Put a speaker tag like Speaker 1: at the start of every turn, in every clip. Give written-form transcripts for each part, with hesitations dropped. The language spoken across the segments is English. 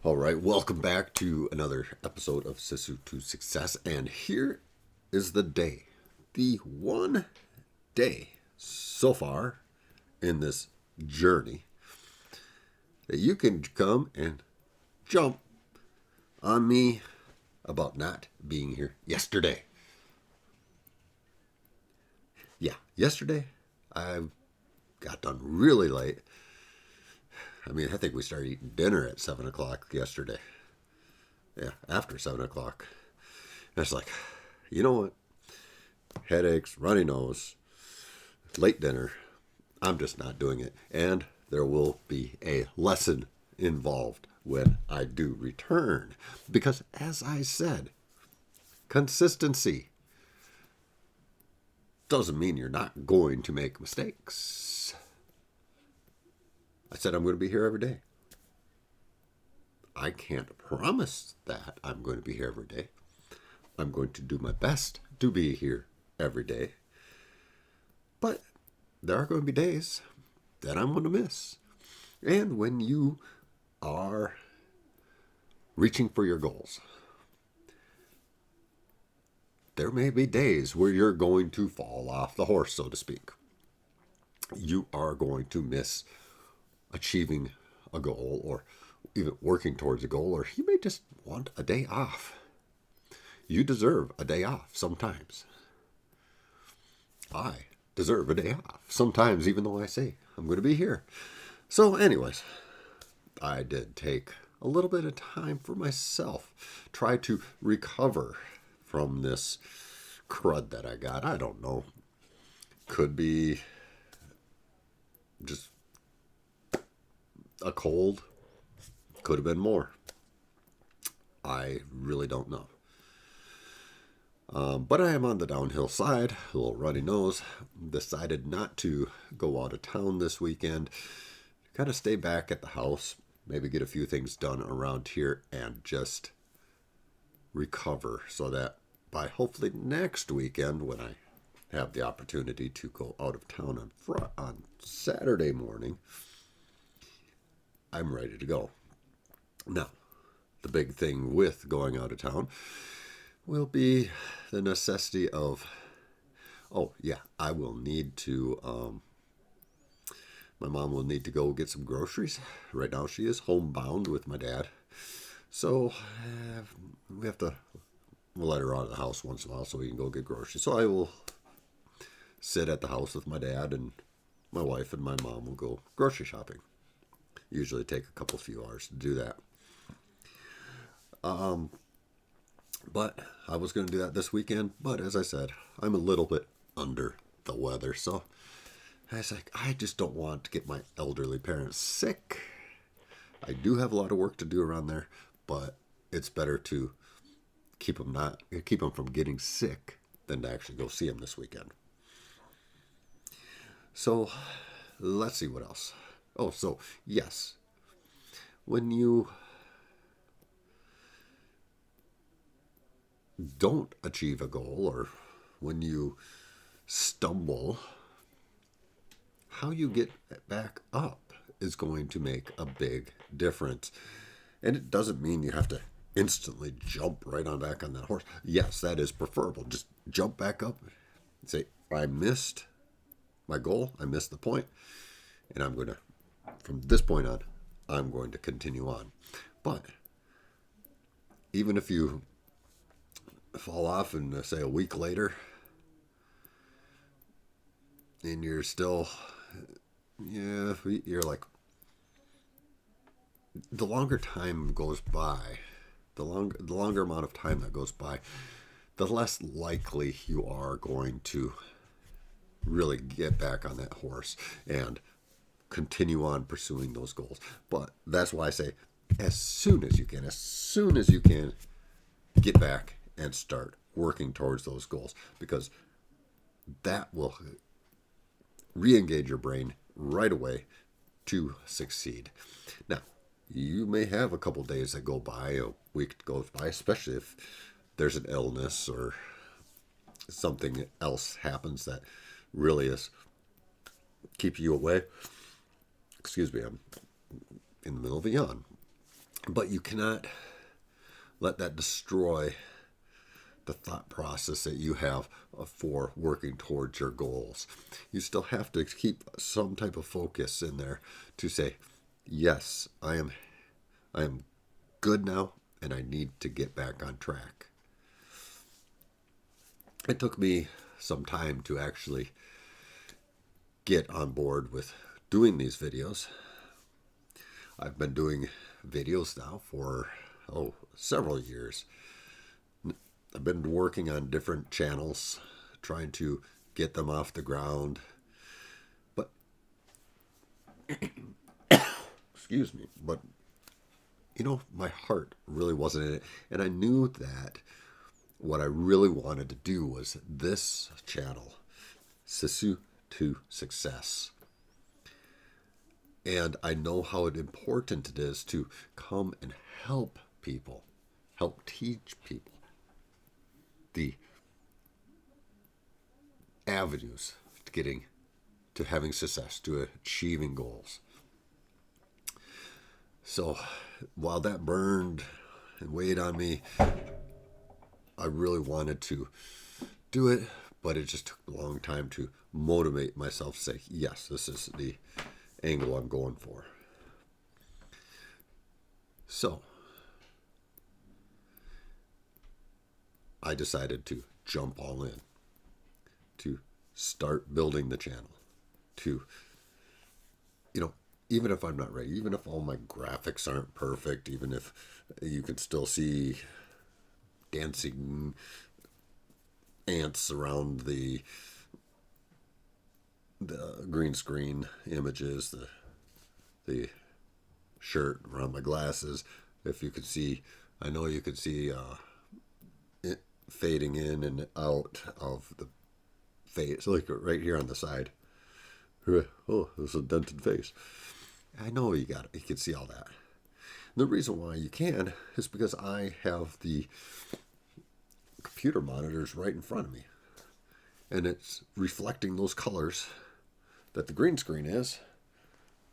Speaker 1: All right, welcome back to another episode of Sisu to Success. And here is the one day so far in this journey that you can come and jump on me about not being here yesterday. Yeah, yesterday I got done really late. I think we started eating dinner at 7 o'clock yesterday. Yeah, after 7 o'clock. And it's like, you know what? Headaches, runny nose, late dinner. I'm just not doing it. And there will be a lesson involved when I do return. Because as I said, consistency doesn't mean you're not going to make mistakes. I said I'm going to be here every day. I can't promise that I'm going to be here every day. I'm going to do my best to be here every day. But there are going to be days that I'm going to miss. And when you are reaching for your goals, there may be days where you're going to fall off the horse, so to speak. You are going to miss achieving a goal or even working towards a goal, or you may just want a day off. You deserve a day off sometimes. I deserve a day off sometimes, even though I say I'm going to be here. So anyways, I did take a little bit of time for myself, try to recover from this crud that I got. I don't know. Could be just a cold. Could have been more. I really don't know. But I am on the downhill side, a little runny nose. Decided not to go out of town this weekend. Kind of stay back at the house, maybe get a few things done around here and just recover so that by hopefully next weekend when I have the opportunity to go out of town on Saturday morning, I'm ready to go. Now, the big thing with going out of town will be the necessity of, I will need to, my mom will need to go get some groceries. Right now she is homebound with my dad. So we'll let her out of the house once in a while so we can go get groceries. So I will sit at the house with my dad, and my wife and my mom will go grocery shopping. Usually take a few hours to do that. But I was going to do that this weekend. But as I said, I'm a little bit under the weather. So I was like, I just don't want to get my elderly parents sick. I do have a lot of work to do around there, but it's better to keep them from getting sick than to actually go see them this weekend. So let's see what else. Oh, so yes, when you don't achieve a goal or when you stumble, how you get back up is going to make a big difference. And it doesn't mean you have to instantly jump right on back on that horse. Yes, that is preferable. Just jump back up and say, I missed my goal, I missed the point, and from this point on, I'm going to continue on. But even if you fall off and say a week later and you're still, you're like, the longer time goes by, the longer amount of time that goes by, the less likely you are going to really get back on that horse and continue on pursuing those goals. But that's why I say as soon as you can, get back and start working towards those goals, because that will re-engage your brain right away to succeed. Now, you may have a couple days that go by, a week goes by, especially if there's an illness or something else happens that really is keep you away. Excuse me, I'm in the middle of a yawn. But you cannot let that destroy the thought process that you have for working towards your goals. You still have to keep some type of focus in there to say, yes, I am good now and I need to get back on track. It took me some time to actually get on board with doing these videos. I've been doing videos now for several years. I've been working on different channels, trying to get them off the ground. But, excuse me, but, my heart really wasn't in it. And I knew that what I really wanted to do was this channel, Sisu to Success. And I know how important it is to come and help people, help teach people the avenues to getting to having success, to achieving goals. So while that burned and weighed on me, I really wanted to do it, but it just took a long time to motivate myself to say, yes, this is the angle I'm going for. So I decided to jump all in, to start building the channel, to, even if I'm not ready, even if all my graphics aren't perfect, even if you can still see dancing ants around the green screen images, the shirt around my glasses. If you could see, I know you could see it fading in and out of the face, like right here on the side. Oh, there's a dented face. I know you can see all that. And the reason why you can is because I have the computer monitors right in front of me, and it's reflecting those colors that the green screen is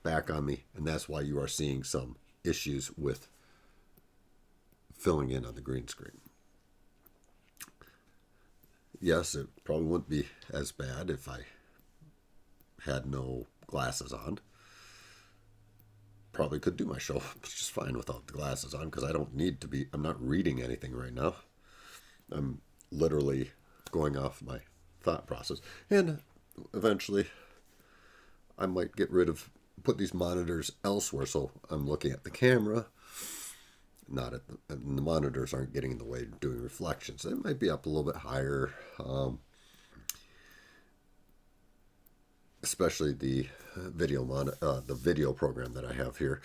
Speaker 1: back on me, and that's why you are seeing some issues with filling in on the green screen. Yes, it probably wouldn't be as bad if I had no glasses on. Probably could do my show just fine without the glasses on, because I don't need to be, I'm not reading anything right now. I'm literally going off my thought process. And eventually I might put these monitors elsewhere, so I'm looking at the camera, not at and the monitors aren't getting in the way of doing reflections. They might be up a little bit higher, especially the video program that I have here.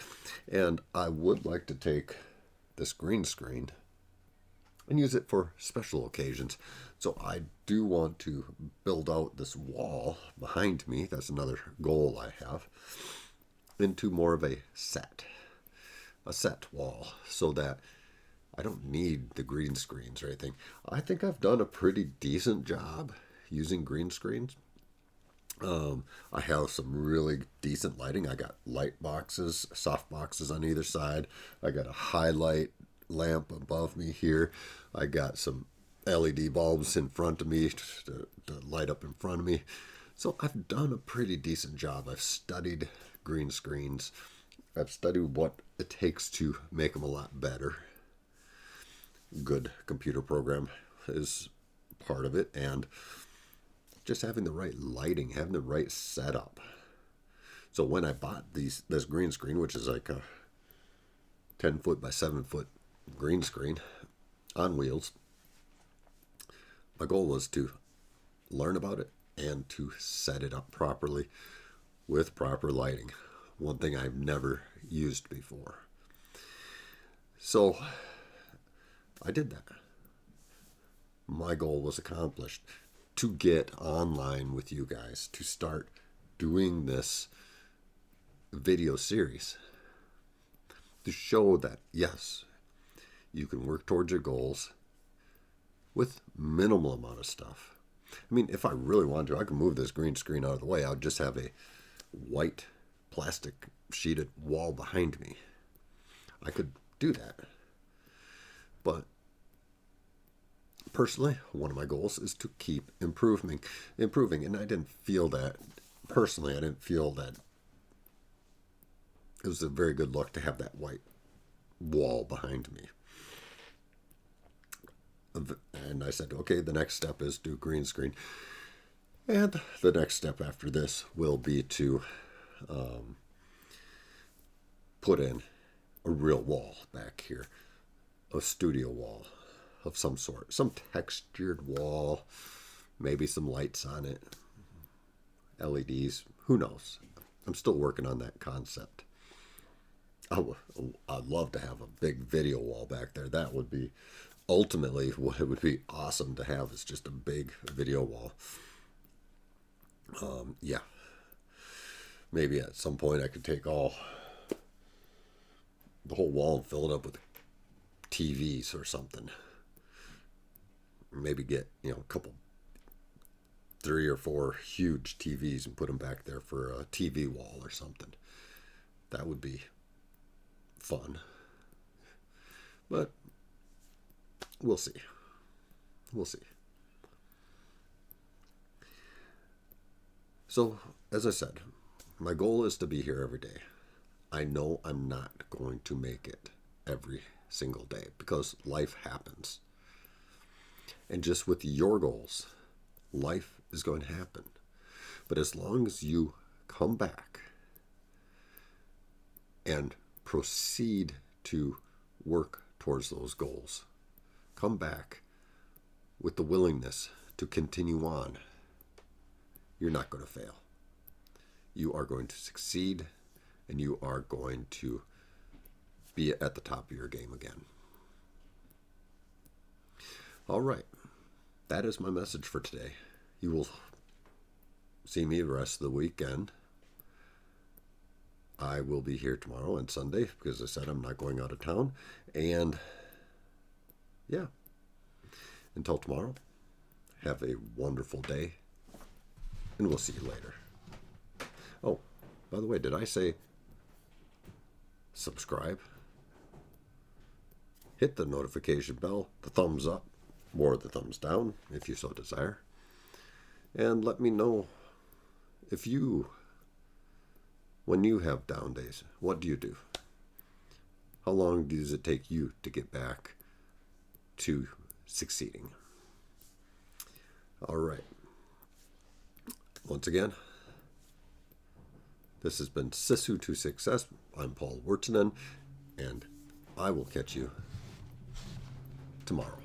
Speaker 1: And I would like to take this green screen and use it for special occasions. So I do want to build out this wall behind me. That's another goal I have, into more of a set wall, so that I don't need the green screens or anything. I think I've done a pretty decent job using green screens. I have some really decent lighting. I got light boxes, soft boxes on either side. I got a highlight lamp above me here. I got some LED bulbs in front of me to light up in front of me. So I've done a pretty decent job. I've studied green screens. I've studied what it takes to make them a lot better. Good computer program is part of it, and just having the right lighting, having the right setup. So when I bought this green screen, which is like a 10 foot by 7 foot green screen on wheels, my goal was to learn about it and to set it up properly with proper lighting. One thing I've never used before. So I did that. My goal was accomplished, to get online with you guys, to start doing this video series, to show that, yes, you can work towards your goals with minimal amount of stuff. I mean, if I really wanted to, I could move this green screen out of the way. I would just have a white plastic sheeted wall behind me. I could do that. But personally, one of my goals is to keep improving. And I didn't feel that, personally, I didn't feel that it was a very good look to have that white wall behind me. And I said, okay, the next step is do green screen. And the next step after this will be to put in a real wall back here, a studio wall of some sort, some textured wall, maybe some lights on it, LEDs, who knows? I'm still working on that concept. I'd love to have a big video wall back there. That would be ultimately what it would be awesome to have, is just a big video wall. Yeah. Maybe at some point I could take the whole wall and fill it up with TVs or something. Maybe get, a couple, 3 or 4 huge TVs and put them back there for a TV wall or something. That would be fun. But we'll see. We'll see. So, as I said, my goal is to be here every day. I know I'm not going to make it every single day because life happens. And just with your goals, life is going to happen. But as long as you come back and proceed to work towards those goals, come back with the willingness to continue on, you're not going to fail. You are going to succeed, and you are going to be at the top of your game again. All right. That is my message for today. You will see me the rest of the weekend. I will be here tomorrow and Sunday because I said I'm not going out of town. And yeah, until tomorrow, have a wonderful day, and we'll see you later. Oh, by the way, did I say subscribe? Hit the notification bell, the thumbs up, or the thumbs down if you so desire. And let me know if when you have down days, what do you do? How long does it take you to get back to succeeding? All right. Once again, this has been Sisu to Success. I'm Paul Wurtenen, and I will catch you tomorrow.